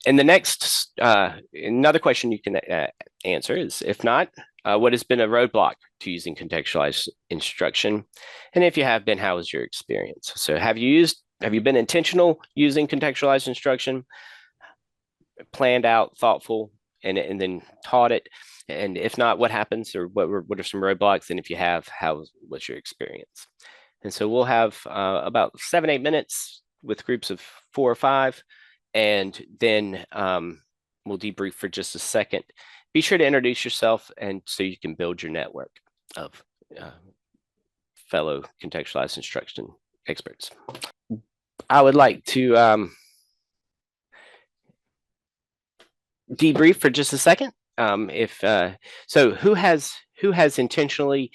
And the next, another question you can answer is, if not, what has been a roadblock to using contextualized instruction? And if you have been, how was your experience? So have you been intentional using contextualized instruction, planned out, thoughtful, and then taught it? And if not, what happens, or what are some roadblocks? And if you have, what's your experience? And so we'll have about 7-8 minutes with groups of 4 or 5, and then we'll debrief for just a second. Be sure to introduce yourself, and so you can build your network of fellow contextualized instruction experts. I would like to debrief for just a second. So who has intentionally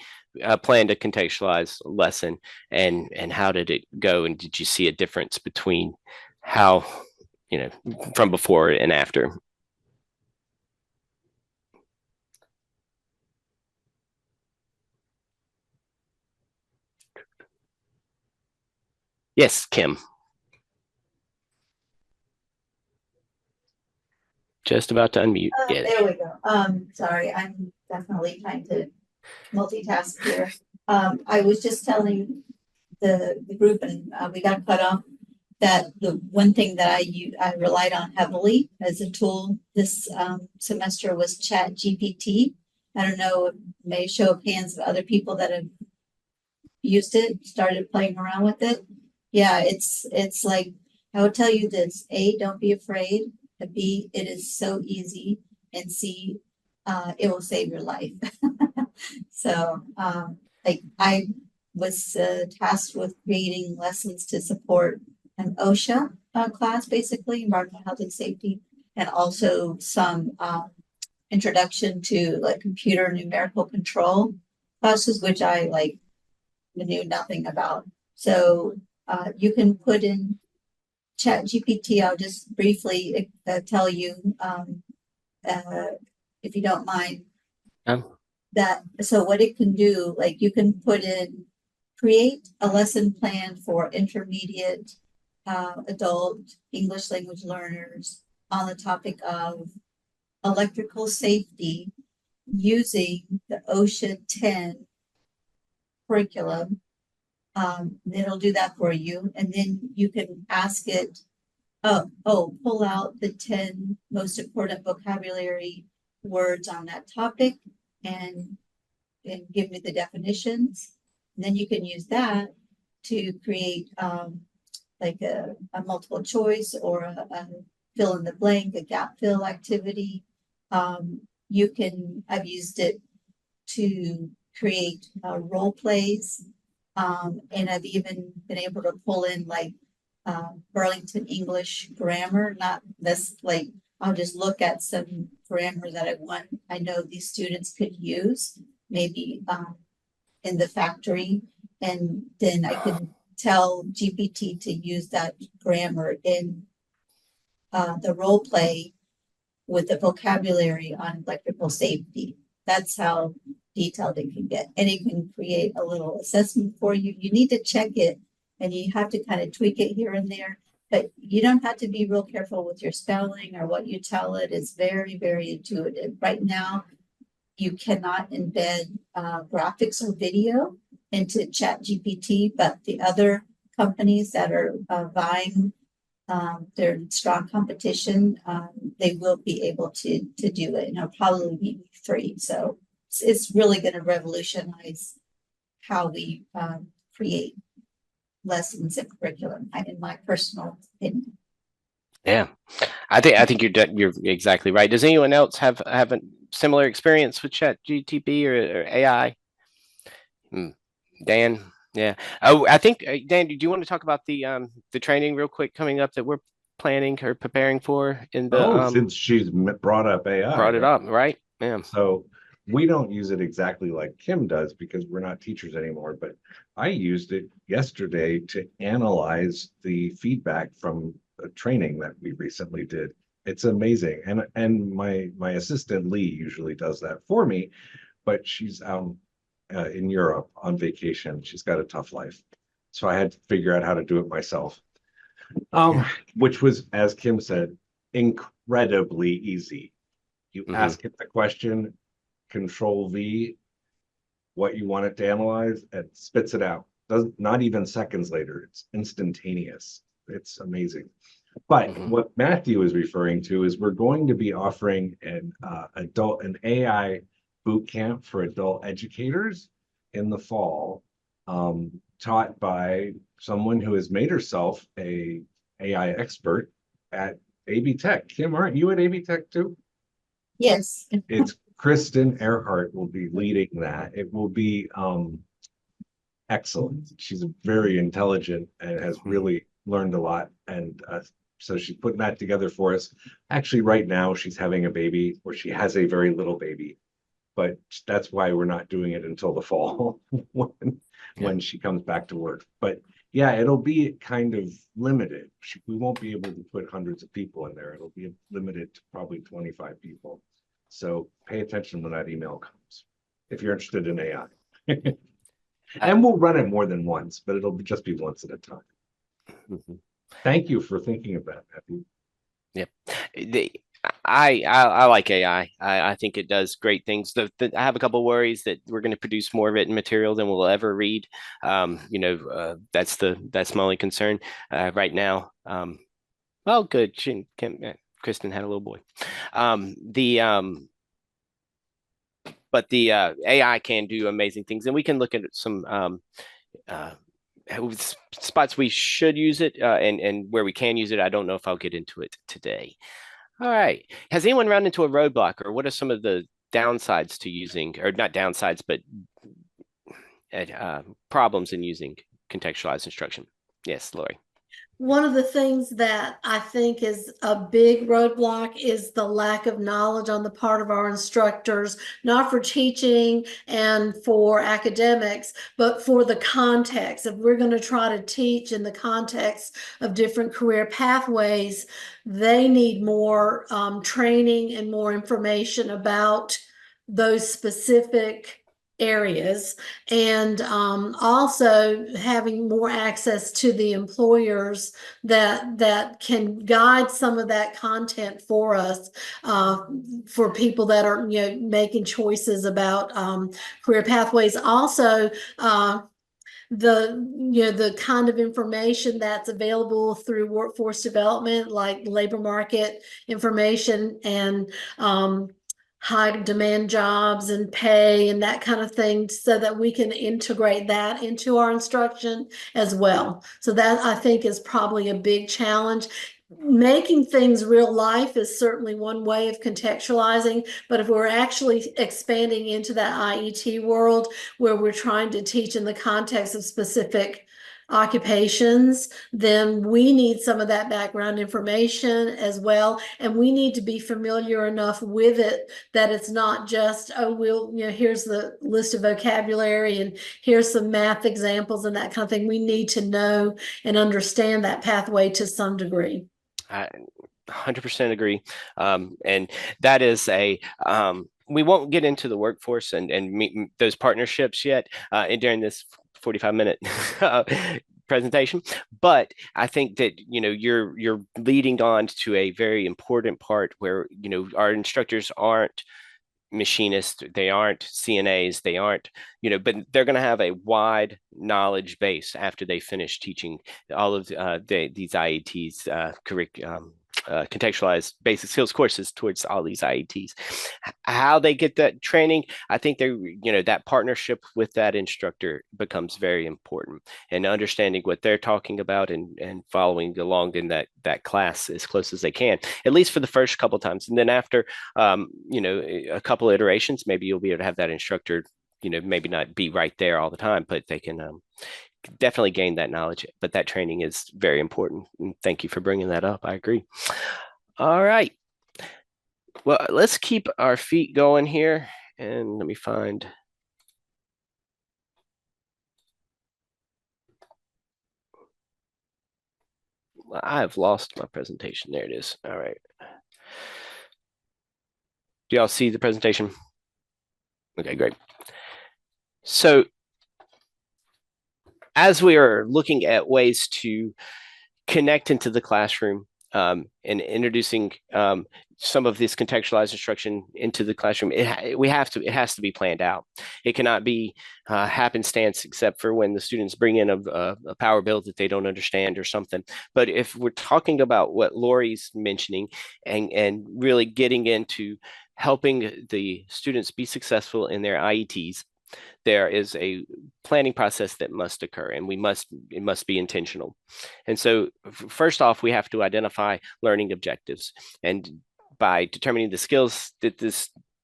planned a contextualized lesson, and how did it go? And did you see a difference between how, from before and after? Yes, Kim. Just about to unmute. There we go. Sorry, I'm definitely trying to multitask here. I was just telling the group, and we got cut off, that the one thing that I relied on heavily as a tool this semester was Chat GPT. I don't know, it may show of hands of other people that have used it, started playing around with it. Yeah, it's like, I would tell you this: A, don't be afraid. B, it is so easy, and C, it will save your life. So, like, I was tasked with creating lessons to support an OSHA class, basically environmental health and safety, and also some introduction to like computer numerical control classes, which I like knew nothing about. So you can put in Chat GPT. I'll just briefly tell you, if you don't mind, that. So what it can do, like, you can put in, create a lesson plan for intermediate adult English language learners on the topic of electrical safety using the OSHA 10 curriculum. It'll do that for you, and then you can ask it, pull out the 10 most important vocabulary words on that topic, and give me the definitions. And then you can use that to create like a multiple choice, or a fill in the blank, a gap fill activity. I've used it to create role plays. And I've even been able to pull in like Burlington English grammar, not this, like, I'll just look at some grammar that I know these students could use, maybe in the factory, and then I could tell GPT to use that grammar in the role play with the vocabulary on electrical safety. That's how detailed it can get. And it can create a little assessment for you. You need to check it, and you have to kind of tweak it here and there, but you don't have to be real careful with your spelling or what you tell it. It's very, very intuitive. Right now, you cannot embed graphics or video into Chat GPT, but the other companies that are vying, their strong competition, they will be able to do it, and it'll probably be free. So it's really going to revolutionize how we create lessons and curriculum, in my personal opinion. Yeah, I think you're exactly right. Does anyone else have a similar experience with Chat GTP or AI? Dan? Yeah. Oh, I think Dan, do you want to talk about the training real quick coming up that we're planning or preparing for in the since she's brought up AI. Brought it up, right? Yeah. So we don't use it exactly like Kim does because we're not teachers anymore, but I used it yesterday to analyze the feedback from a training that we recently did. It's amazing. And my assistant Lee usually does that for me, but she's out in Europe on vacation. She's got a tough life. So I had to figure out how to do it myself. Which was, as Kim said, incredible incredibly easy. You ask it the question, Control V, what you want it to analyze, and spits it out. Does not even seconds later. It's instantaneous. It's amazing. But what Matthew is referring to is we're going to be offering an AI boot camp for adult educators in the fall, taught by someone who has made herself a AI expert at AB Tech. Kim, aren't you at AB Tech too? Yes. It's Kristen Earhart will be leading that. It will be excellent. She's very intelligent and has really learned a lot. And so she's putting that together for us. Actually, right now she's having a baby, or she has a very little baby, but that's why we're not doing it until the fall when she comes back to work. But yeah, it'll be kind of limited. We won't be able to put hundreds of people in there. It'll be limited to probably 25 people. So pay attention when that email comes if you're interested in AI. And we'll run it more than once, but it'll just be once at a time. Thank you for thinking of that, Matthew. Yep. I like AI. I think it does great things. I have a couple of worries that we're going to produce more written material than we'll ever read. That's my only concern right now. Well, good. Kristen had a little boy. But the AI can do amazing things, and we can look at some spots we should use it and where we can use it. I don't know if I'll get into it today. All right. Has anyone run into a roadblock, or what are some of the downsides to using, or not downsides, but problems in using contextualized instruction? Yes, Lori. One of the things that I think is a big roadblock is the lack of knowledge on the part of our instructors, not for teaching and for academics, but for the context. If we're going to try to teach in the context of different career pathways, they need more training and more information about those specific areas, and also having more access to the employers that can guide some of that content for us, for people that are making choices about career pathways. Also, the kind of information that's available through workforce development, like labor market information and high demand jobs and pay and that kind of thing, so that we can integrate that into our instruction as well. So that, I think, is probably a big challenge. Making things real life is certainly one way of contextualizing, but if we're actually expanding into that IET world where we're trying to teach in the context of specific occupations, then we need some of that background information as well, and we need to be familiar enough with it that it's not just, oh, here's the list of vocabulary and here's some math examples and that kind of thing. We need to know and understand that pathway to some degree. I 100% agree. And that is we won't get into the workforce and meet those partnerships yet during this 45-minute presentation, but I think that you're leading on to a very important part where our instructors aren't machinists, they aren't CNAs, they aren't, but they're going to have a wide knowledge base after they finish teaching all of these IETs, contextualized basic skills courses towards all these IETs. How they get that training, I think that partnership with that instructor becomes very important, and understanding what they're talking about and following along in that class as close as they can, at least for the first couple of times. And then after a couple of iterations, maybe you'll be able to have that instructor maybe not be right there all the time, but they can definitely gain that knowledge. But that training is very important. And thank you for bringing that up. I agree. All right. Well, let's keep our feet going here. And let me find. I've lost my presentation. There it is. All right. Do y'all see the presentation? Okay, great. So as we are looking at ways to connect into the classroom, and introducing some of this contextualized instruction into the classroom, it has to be planned out. It cannot be happenstance, except for when the students bring in a power bill that they don't understand or something. But if we're talking about what Lori's mentioning and really getting into helping the students be successful in their IETs, there is a planning process that must occur, and it must be intentional. And so first off, we have to identify learning objectives, and by determining the skills that the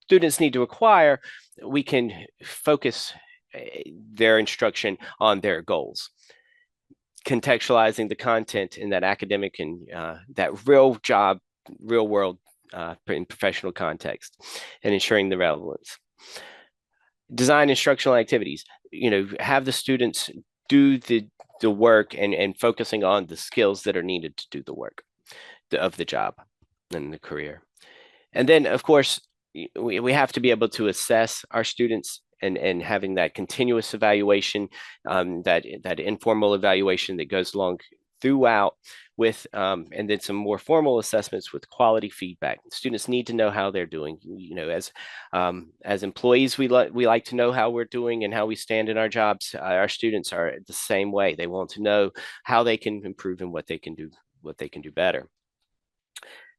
students need to acquire, we can focus their instruction on their goals, contextualizing the content in that academic and that real world in professional context, and ensuring the relevance. Design instructional activities, have the students do the work and focusing on the skills that are needed to do the work of the job and the career. And then, of course, we have to be able to assess our students and having that continuous evaluation, that informal evaluation that goes along throughout with, and then some more formal assessments with quality feedback. Students need to know how they're doing. As employees, we like to know how we're doing and how we stand in our jobs. Our students are the same way. They want to know how they can improve and what they can do better.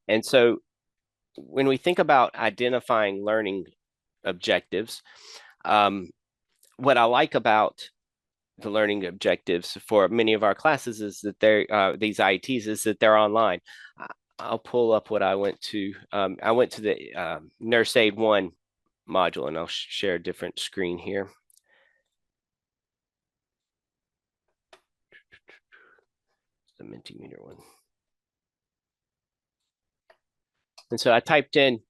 And so when we think about identifying learning objectives, what I like about the learning objectives for many of our classes is that these IETs is that they're online. I'll pull up what I went to. I went to the Nurse Aid 1 module, and I'll share a different screen here. The Mentimeter one. And so I typed in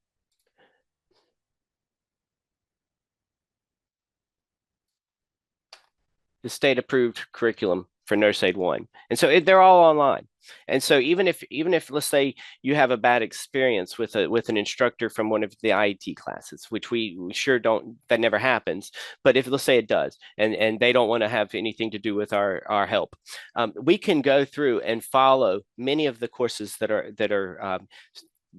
the state approved curriculum for Nurse Aid 1. And so they're all online. And so even if let's say you have a bad experience with an instructor from one of the IET classes, which we sure don't, that never happens, but if let's say it does, and they don't want to have anything to do with our help, we can go through and follow many of the courses that are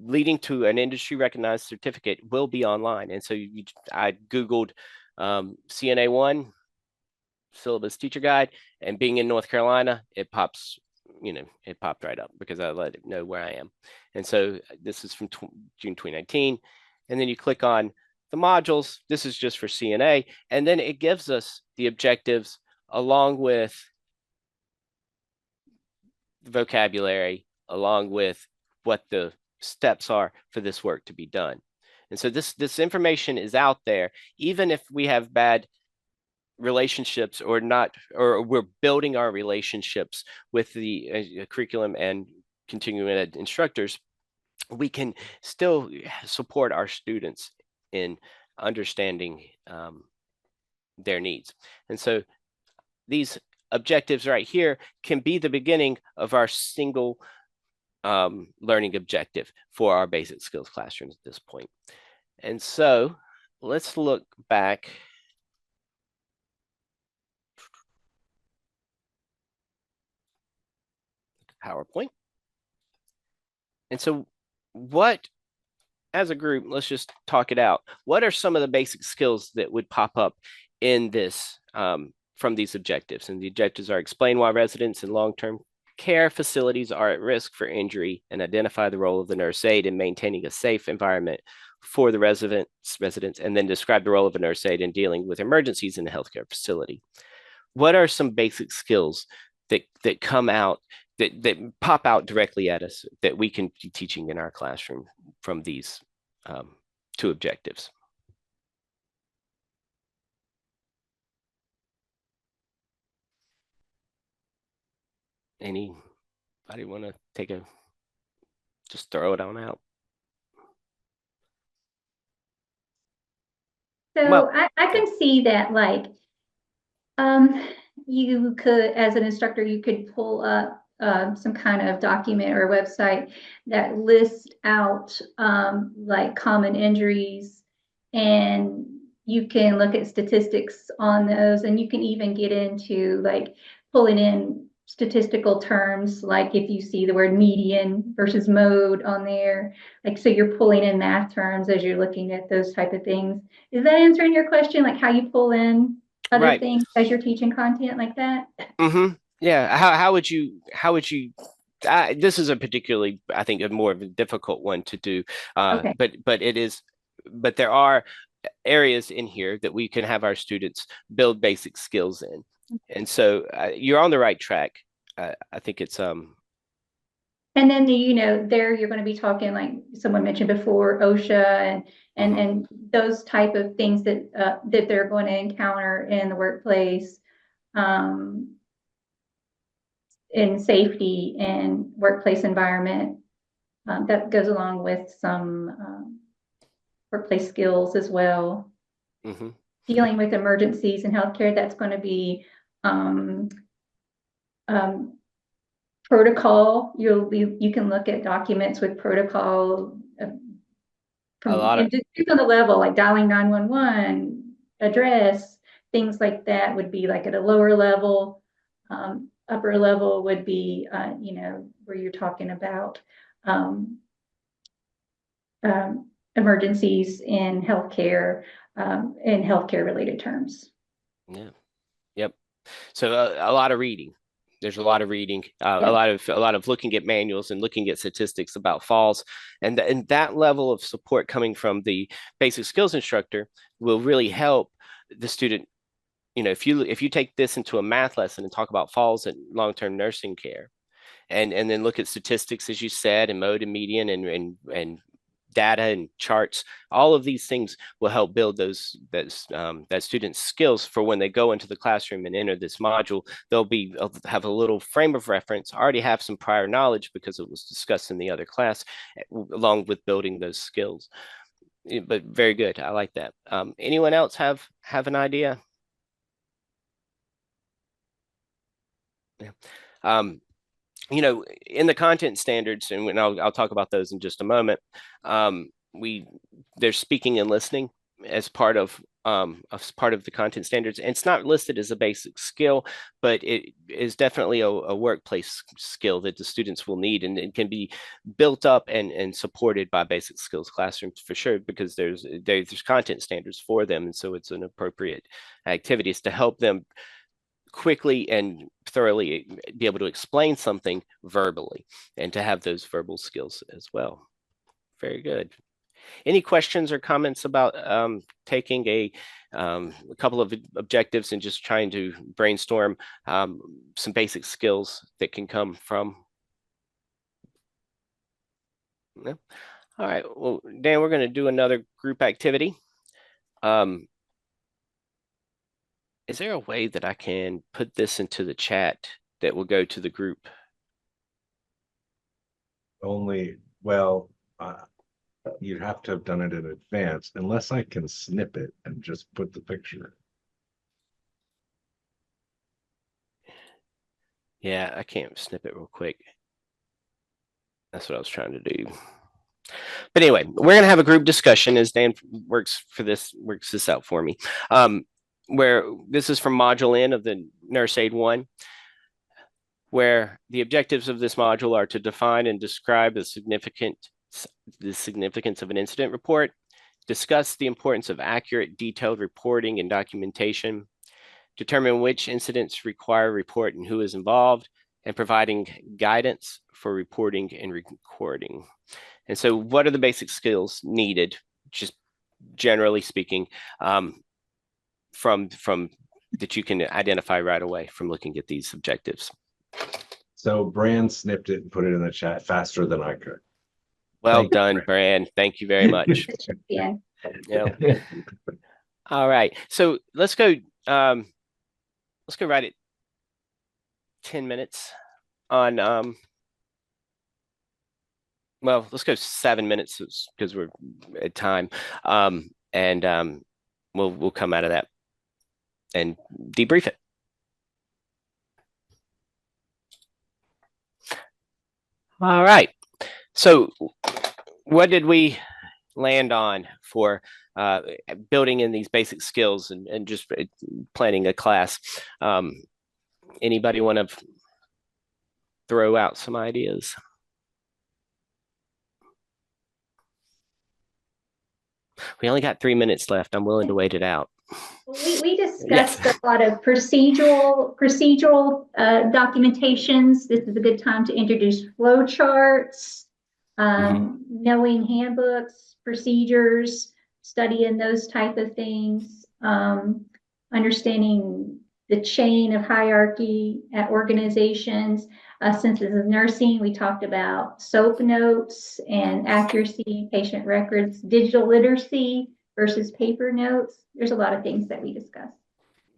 leading to an industry recognized certificate will be online. And so I Googled CNA 1 syllabus teacher guide, and being in North Carolina, it popped right up because I let it know where I am. And so this is from June 2019. And then you click on the modules. This is just for CNA. And then it gives us the objectives along with the vocabulary, along with what the steps are for this work to be done. And so this information is out there, even if we have bad relationships or we're building our relationships with the curriculum and continuing ed instructors, we can still support our students in understanding their needs. And so these objectives right here can be the beginning of our single learning objective for our basic skills classrooms at this point. And so let's look back. PowerPoint. And so as a group, let's just talk it out. What are some of the basic skills that would pop up in this from these objectives? And the objectives are: explain why residents in long-term care facilities are at risk for injury, and identify the role of the nurse aide in maintaining a safe environment for the residents, and then describe the role of a nurse aide in dealing with emergencies in the healthcare facility. What are some basic skills that come out, that pop out directly at us that we can be teaching in our classroom from these two objectives? Anybody want to just throw it on out? So Well, I can see that, like, you could, as an instructor, you could pull up some kind of document or website that lists out like common injuries, and you can look at statistics on those, and you can even get into like pulling in statistical terms, like if you see the word median versus mode on there, like, so you're pulling in math terms as you're looking at those type of things. Is that answering your question? Like how you pull in other Right. things as you're teaching content like that? Yeah. How would you this is a particularly, I think, a more of a difficult one to do. Okay. But there are areas in here that we can have our students build basic skills in. And so you're on the right track. I think it's And then there you're going to be talking, like someone mentioned before, OSHA and those type of things that that they're going to encounter in the workplace, in safety and workplace environment. That goes along with some workplace skills as well. Dealing with emergencies in healthcare, that's going to be protocol. You can look at documents with protocol and just on the level, like dialing 911, address, things like that would be like at a lower level. Upper level would be where you're talking about emergencies in healthcare related terms. Yeah. Yep. So a lot of reading. There's a lot of reading, Yeah. a lot of looking at manuals and looking at statistics about falls, and that level of support coming from the basic skills instructor will really help the student. If you take this into a math lesson and talk about falls in long-term nursing care, and then look at statistics, as you said, and mode and median and data and charts, all of these things will help build that student's skills for when they go into the classroom and enter this module. They'll have a little frame of reference, already have some prior knowledge because it was discussed in the other class, along with building those skills. But very good. I like that. Anyone else have an idea? Yeah. In the content standards, and I'll talk about those in just a moment, there's speaking and listening as part of the content standards, and it's not listed as a basic skill, but it is definitely a workplace skill that the students will need, and it can be built up and supported by basic skills classrooms for sure, because there's content standards for them, and so it's an appropriate activities to help them quickly and thoroughly be able to explain something verbally and to have those verbal skills as well. Very good. Any questions or comments about taking a couple of objectives and just trying to brainstorm some basic skills that can come from? No? All right. Well, Dan, we're going to do another group activity. Is there a way that I can put this into the chat that will go to the group? You'd have to have done it in advance, unless I can snip it and just put the picture. Yeah, I can't snip it real quick. That's what I was trying to do. But anyway, we're going to have a group discussion as Dan works this out for me. Where this is from Module N of the Nurse Aid 1, where the objectives of this module are to define and describe the significance of an incident report, discuss the importance of accurate, detailed reporting and documentation, determine which incidents require report and who is involved, and providing guidance for reporting and recording. And so what are the basic skills needed, just generally speaking, from that you can identify right away from looking at these objectives? So Brand snipped it and put it in the chat faster than I could. Well done, Brand. Thank you very much. Yeah. Yep. All right. So let's go right at 10 minutes on well, let's go 7 minutes because we're at time. We'll come out of that and debrief it. All right. So what did we land on for building in these basic skills and just planning a class? Anybody want to throw out some ideas? We only got 3 minutes left. I'm willing to wait it out. We Yes. discussed a lot of procedural documentations. This is a good time to introduce flow charts, knowing handbooks, procedures, studying those type of things, understanding the chain of hierarchy at organizations. Since this is nursing, we talked about SOAP notes and accuracy, patient records, digital literacy versus paper notes. There's a lot of things that we discussed.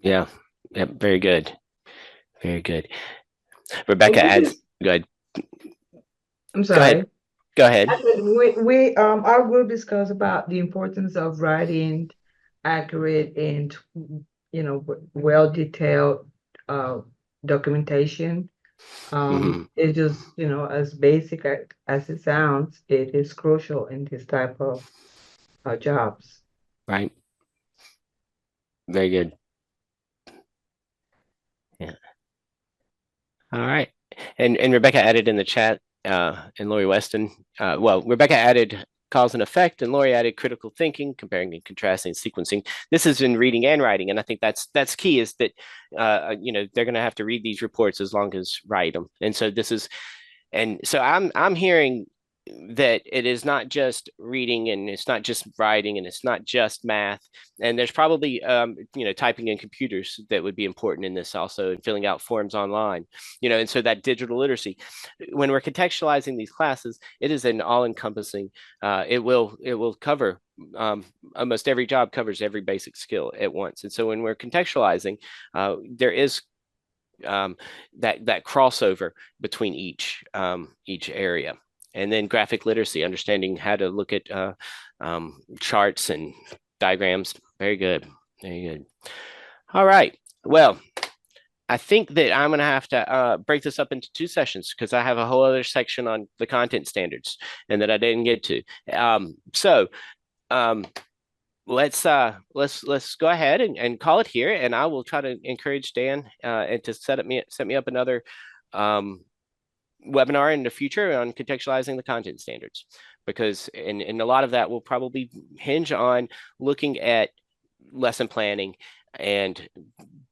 Yeah. Yep. Very good. Very good. Rebecca adds. Go ahead. I'm Go ahead. sorry. Go ahead. Our group discussed about the importance of writing accurate and, you know, well detailed documentation. It's just, you know, as basic as it sounds, it is crucial in this type of jobs. Right. Very good. Yeah. All right. And Rebecca added in the chat, and Lori Weston. Well, Rebecca added cause and effect, and Lori added critical thinking, comparing and contrasting, sequencing. This is in reading and writing, and I think that's key. Is that you know, they're going to have to read these reports as long as write them, and so this is, and so I'm hearing that it is not just reading, and it's not just writing, and it's not just math, and there's probably you know, typing in computers that would be important in this also, and filling out forms online, you know, and so that digital literacy, when we're contextualizing these classes, it is an all-encompassing, it will cover almost every job, covers every basic skill at once. And so when we're contextualizing, there is that crossover between each area. And then graphic literacy, understanding how to look at charts and diagrams. Very good. Very good. All right. Well, I think that I'm going to have to break this up into 2 sessions, because I have a whole other section on the content standards and that I didn't get to. Let's go ahead and call it here, and I will try to encourage Dan and to set me up another webinar in the future on contextualizing the content standards, because and a lot of that will probably hinge on looking at lesson planning and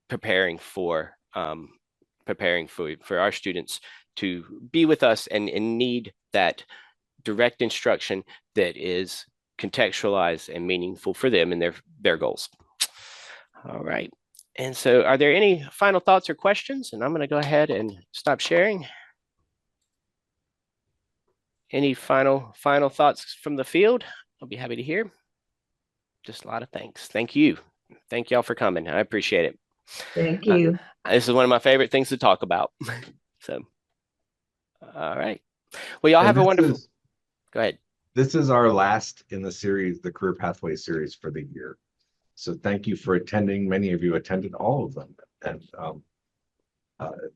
preparing for our students to be with us and need that direct instruction that is contextualized and meaningful for them and their goals. All right. And so are there any final thoughts or questions? And I'm going to go ahead and stop sharing. Any final thoughts from the field? I'll be happy to hear. Just a lot of thanks. Thank you. Thank y'all for coming. I appreciate it. Thank you. This is one of my favorite things to talk about. So, all right. Well, y'all have a wonderful. Go ahead. This is our last in the series, the Career Pathway series for the year. So thank you for attending. Many of you attended all of them. And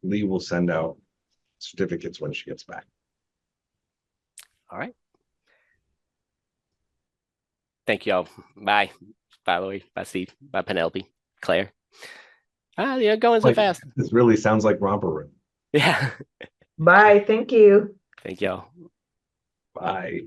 Lee will send out certificates when she gets back. All right. Thank you all. Bye. Bye, Louie. Bye, Steve. Bye, Penelope. Claire. Yeah, going so fast. This really sounds like romper room. Yeah. Bye. Thank you. Thank y'all. Bye.